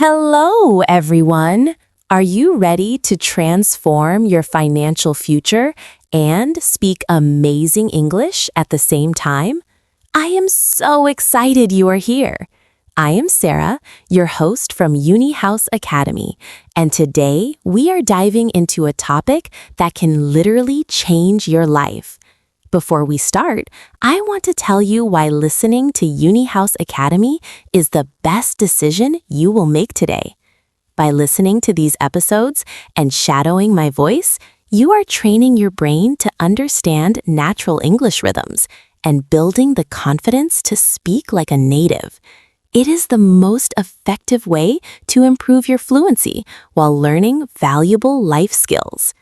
Hello, everyone. Are you ready to transform your financial future and speak amazing English at the same time? I am so excited you are here. I am Sarah, your host from UniHouse Academy, and today we are diving into a topic that can literally change your life. Before we start, I want to tell you why listening to UniHouse Academy is the best decision you will make today. By listening to these episodes and shadowing my voice, you are training your brain to understand natural English rhythms and building the confidence to speak like a native. It is the most effective way to improve your fluency while learning valuable life skills.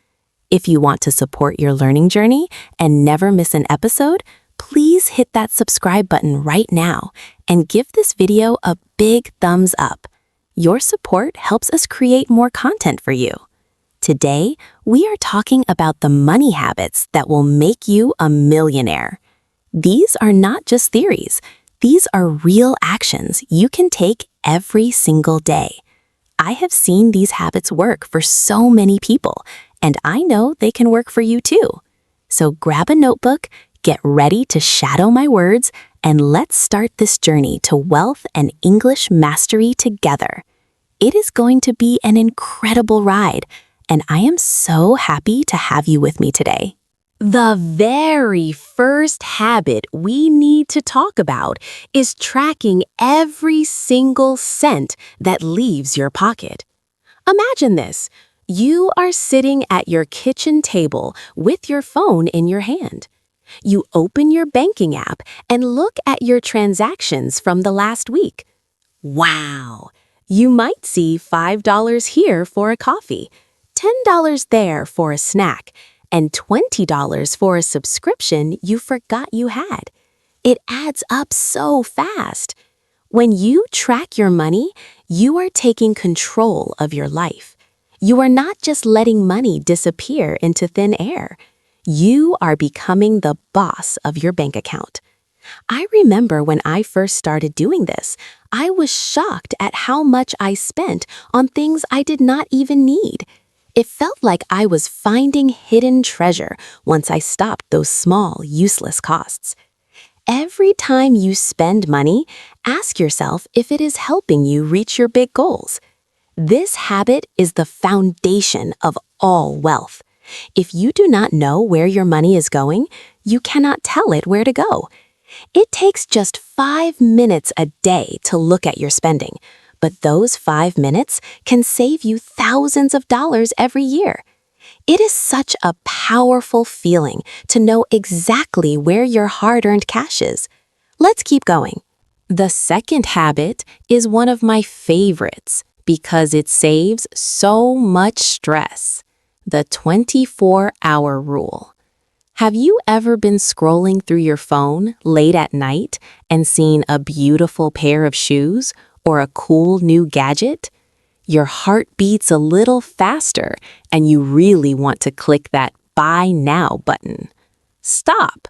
If you want to support your learning journey and never miss an episode, please hit that subscribe button right now and give this video a big thumbs up. Your support helps us create more content for you. Today, we are talking about the money habits that will make you a millionaire. These are not just theories. These are real actions you can take every single day. I have seen these habits work for so many people, and I know they can work for you too. So grab a notebook, get ready to shadow my words, and let's start this journey to wealth and English mastery together. It is going to be an incredible ride, and I am so happy to have you with me today. The very first habit we need to talk about is tracking every single cent that leaves your pocket. Imagine this. You are sitting at your kitchen table with your phone in your hand. You open your banking app and look at your transactions from the last week. Wow! You might see $5 here for a coffee, $10 there for a snack, and $20 for a subscription you forgot you had. It adds up so fast. When you track your money, you are taking control of your life. You are not just letting money disappear into thin air. You are becoming the boss of your bank account. I remember when I first started doing this, I was shocked at how much I spent on things I did not even need. It felt like I was finding hidden treasure once I stopped those small, useless costs. Every time you spend money, ask yourself if it is helping you reach your big goals. This habit is the foundation of all wealth. If you do not know where your money is going, you cannot tell it where to go. It takes just 5 minutes a day to look at your spending, but those 5 minutes can save you thousands of dollars every year. It is such a powerful feeling to know exactly where your hard-earned cash is. Let's keep going. The second habit is one of my favorites because it saves so much stress. The 24-hour rule. Have you ever been scrolling through your phone late at night and seen a beautiful pair of shoes or a cool new gadget? Your heart beats a little faster and you really want to click that Buy Now button. Stop.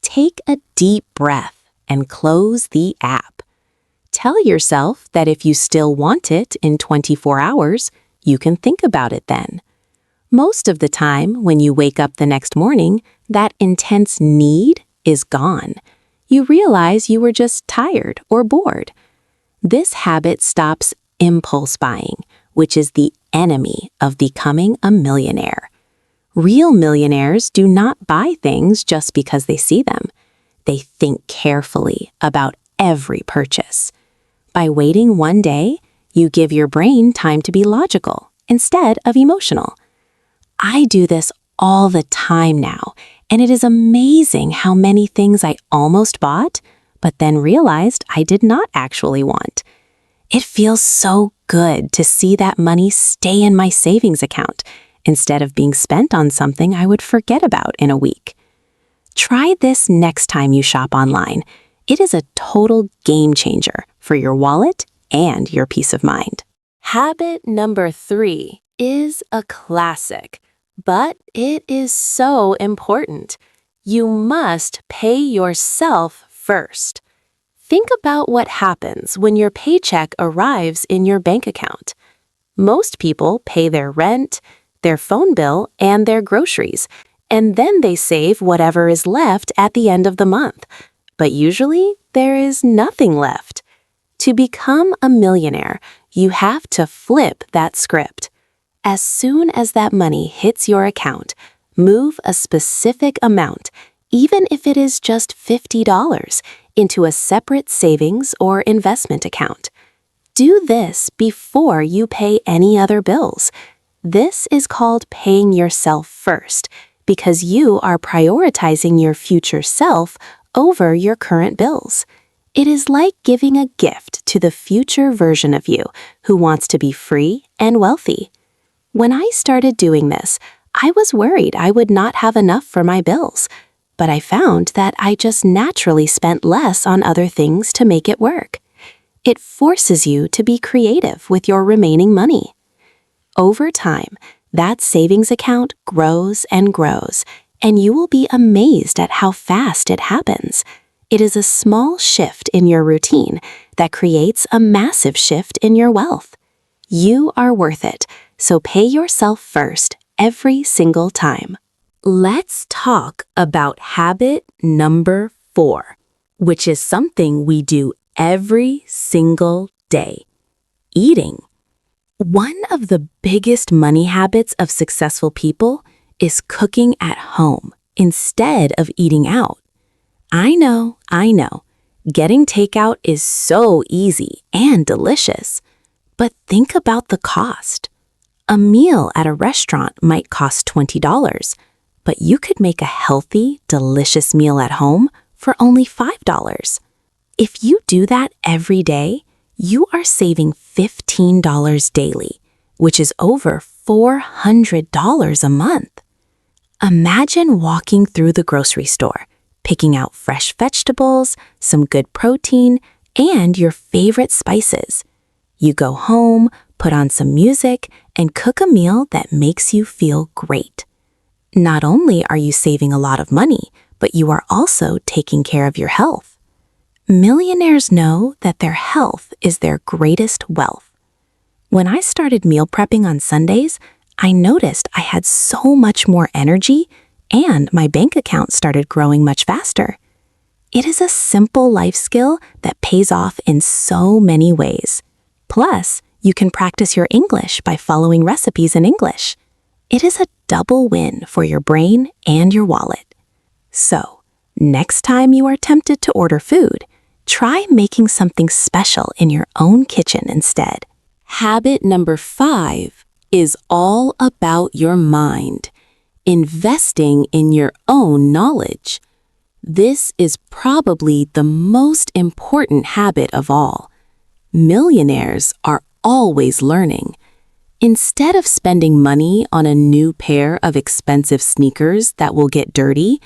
Take a deep breath and close the app. Tell yourself that if you still want it in 24 hours, you can think about it then. Most of the time, when you wake up the next morning, that intense need is gone. You realize you were just tired or bored. This habit stops impulse buying, which is the enemy of becoming a millionaire. Real millionaires do not buy things just because they see them. They think carefully about every purchase. By waiting one day, you give your brain time to be logical instead of emotional. I do this all the time now, and it is amazing how many things I almost bought, but then realized I did not actually want. It feels so good to see that money stay in my savings account instead of being spent on something I would forget about in a week. Try this next time you shop online. It is a total game changer for your wallet and your peace of mind. Habit number 3 is a classic, but it is so important. You must pay yourself first. Think about what happens when your paycheck arrives in your bank account. Most people pay their rent, their phone bill, and their groceries, and then they save whatever is left at the end of the month. But usually, there is nothing left. To become a millionaire, you have to flip that script. As soon as that money hits your account, move a specific amount, even if it is just $50, into a separate savings or investment account. Do this before you pay any other bills. This is called paying yourself first, because you are prioritizing your future self over your current bills. It is like giving a gift to the future version of you who wants to be free and wealthy. When I started doing this, I was worried I would not have enough for my bills, but I found that I just naturally spent less on other things to make it work. It forces you to be creative with your remaining money. Over time, that savings account grows and grows, and you will be amazed at how fast it happens. It is a small shift in your routine that creates a massive shift in your wealth. You are worth it, so pay yourself first every single time. Let's talk about habit number 4, which is something we do every single day: eating. One of the biggest money habits of successful people is cooking at home instead of eating out. I know. Getting takeout is so easy and delicious, but think about the cost. A meal at a restaurant might cost $20, but you could make a healthy, delicious meal at home for only $5. If you do that every day, you are saving $15 daily, which is over $400 a month. Imagine walking through the grocery store, picking out fresh vegetables, some good protein, and your favorite spices. You go home, put on some music, and cook a meal that makes you feel great. Not only are you saving a lot of money, but you are also taking care of your health. Millionaires know that their health is their greatest wealth. When I started meal prepping on Sundays, I noticed I had so much more energy and my bank account started growing much faster. It is a simple life skill that pays off in so many ways. Plus, you can practice your English by following recipes in English. It is a double win for your brain and your wallet. So, next time you are tempted to order food, try making something special in your own kitchen instead. Habit number 5 is all about your mind. Investing in your own knowledge. This is probably the most important habit of all. Millionaires are always learning. Instead of spending money on a new pair of expensive sneakers that will get dirty,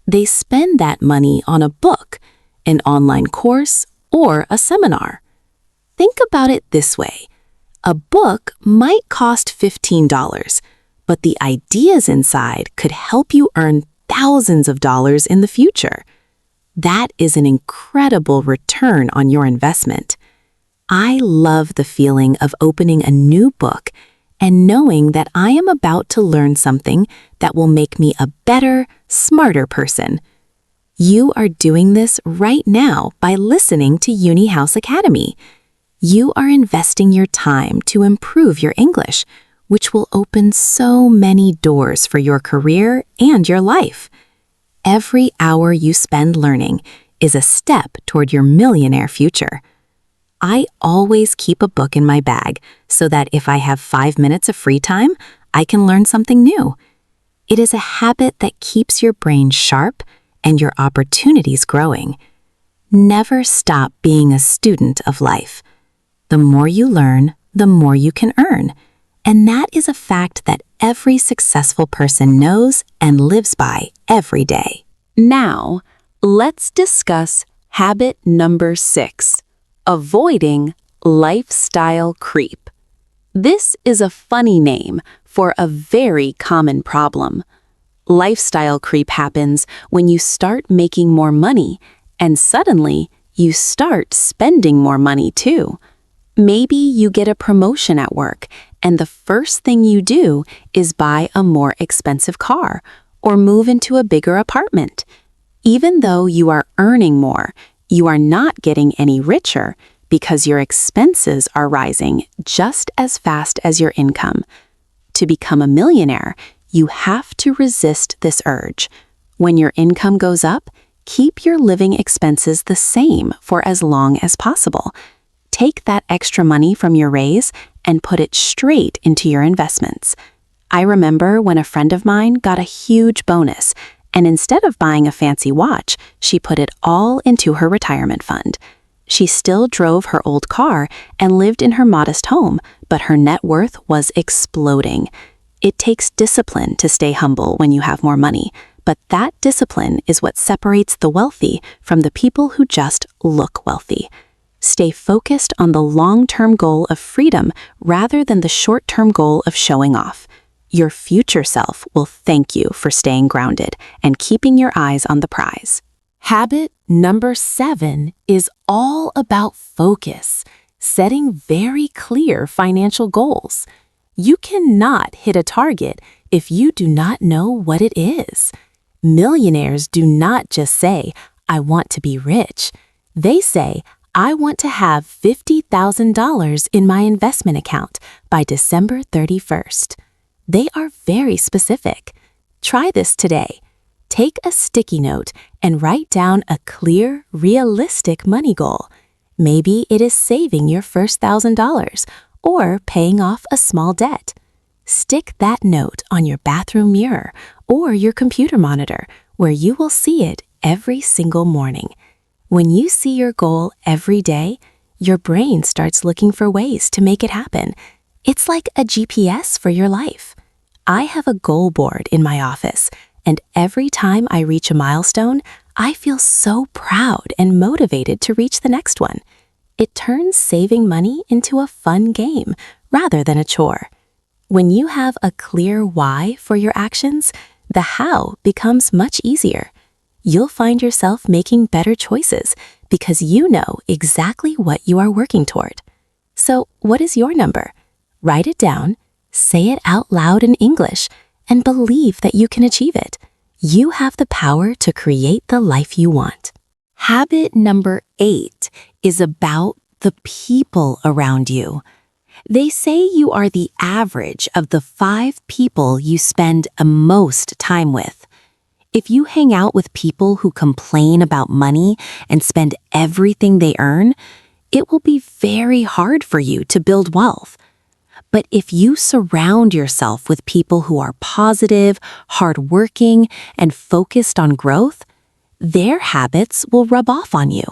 they spend that money on a book, an online course, or a seminar. Think about it this way. A book might cost $15, but the ideas inside could help you earn thousands of dollars in the future. That is an incredible return on your investment. I love the feeling of opening a new book and knowing that I am about to learn something that will make me a better, smarter person. You are doing this right now by listening to UniHouse Academy. You are investing your time to improve your English, which will open so many doors for your career and your life. Every hour you spend learning is a step toward your millionaire future. I always keep a book in my bag so that if I have 5 minutes of free time, I can learn something new. It is a habit that keeps your brain sharp and your opportunities growing. Never stop being a student of life. The more you learn, the more you can earn. And that is a fact that every successful person knows and lives by every day. Now, let's discuss habit number 6, avoiding lifestyle creep. This is a funny name for a very common problem. Lifestyle creep happens when you start making more money and suddenly you start spending more money too. Maybe you get a promotion at work, and the first thing you do is buy a more expensive car or move into a bigger apartment. Even though you are earning more, you are not getting any richer because your expenses are rising just as fast as your income. To become a millionaire, you have to resist this urge. When your income goes up, keep your living expenses the same for as long as possible. Take that extra money from your raise and put it straight into your investments. I remember when a friend of mine got a huge bonus, and instead of buying a fancy watch, she put it all into her retirement fund. She still drove her old car and lived in her modest home, but her net worth was exploding. It takes discipline to stay humble when you have more money, but that discipline is what separates the wealthy from the people who just look wealthy. Stay focused on the long-term goal of freedom rather than the short-term goal of showing off. Your future self will thank you for staying grounded and keeping your eyes on the prize. Habit number 7 is all about focus, setting very clear financial goals. You cannot hit a target if you do not know what it is. Millionaires do not just say, "I want to be rich." They say, "I want to have $50,000 in my investment account by December 31st. They are very specific. Try this today. Take a sticky note and write down a clear, realistic money goal. Maybe it is saving your first $1,000 or paying off a small debt. Stick that note on your bathroom mirror or your computer monitor where you will see it every single morning. When you see your goal every day, your brain starts looking for ways to make it happen. It's like a GPS for your life. I have a goal board in my office, and every time I reach a milestone, I feel so proud and motivated to reach the next one. It turns saving money into a fun game rather than a chore. When you have a clear why for your actions, the how becomes much easier. You'll find yourself making better choices because you know exactly what you are working toward. So, what is your number? Write it down, say it out loud in English, and believe that you can achieve it. You have the power to create the life you want. Habit number 8 is about the people around you. They say you are the average of the 5 people you spend the most time with. If you hang out with people who complain about money and spend everything they earn, it will be very hard for you to build wealth. But if you surround yourself with people who are positive, hardworking, and focused on growth, their habits will rub off on you.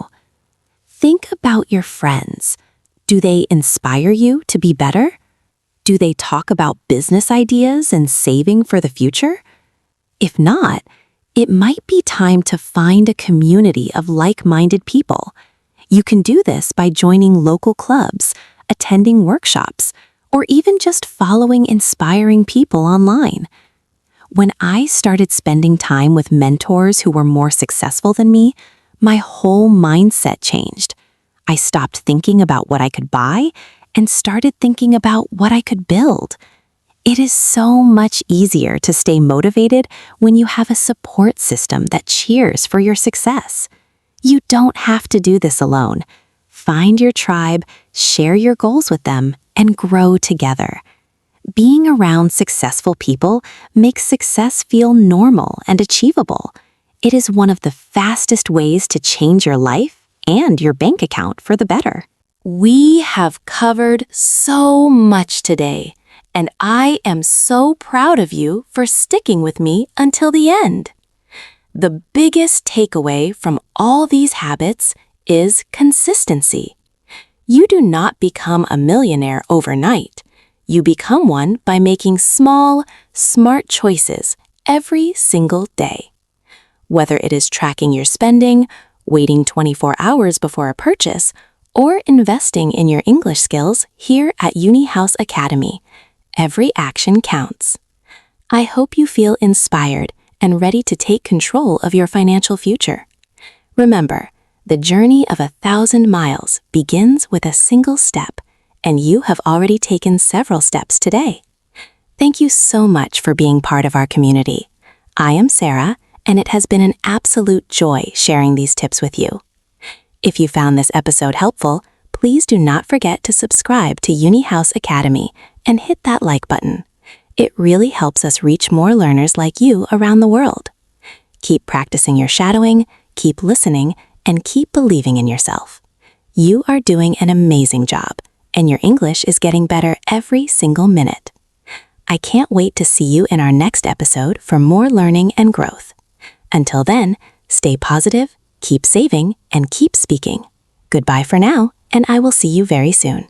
Think about your friends. Do they inspire you to be better? Do they talk about business ideas and saving for the future? If not, it might be time to find a community of like-minded people. You can do this by joining local clubs, attending workshops, or even just following inspiring people online. When I started spending time with mentors who were more successful than me, my whole mindset changed. I stopped thinking about what I could buy and started thinking about what I could build. It is so much easier to stay motivated when you have a support system that cheers for your success. You don't have to do this alone. Find your tribe, share your goals with them, and grow together. Being around successful people makes success feel normal and achievable. It is one of the fastest ways to change your life and your bank account for the better. We have covered so much today, and I am so proud of you for sticking with me until the end. The biggest takeaway from all these habits is consistency. You do not become a millionaire overnight. You become one by making small, smart choices every single day. Whether it is tracking your spending, waiting 24 hours before a purchase, or investing in your English skills here at UniHouse Academy, every action counts. I hope you feel inspired and ready to take control of your financial future. Remember, The journey of 1,000 miles begins with a single step, and you have already taken several steps today. Thank you so much for being part of our community. I am Sarah, and it has been an absolute joy sharing these tips with you. If you found this episode helpful, please do not forget to subscribe to UniHouse Academy and hit that like button. It really helps us reach more learners like you around the world. Keep practicing your shadowing, keep listening, and keep believing in yourself. You are doing an amazing job, and your English is getting better every single minute. I can't wait to see you in our next episode for more learning and growth. Until then, stay positive, keep saving, and keep speaking. Goodbye for now, and I will see you very soon.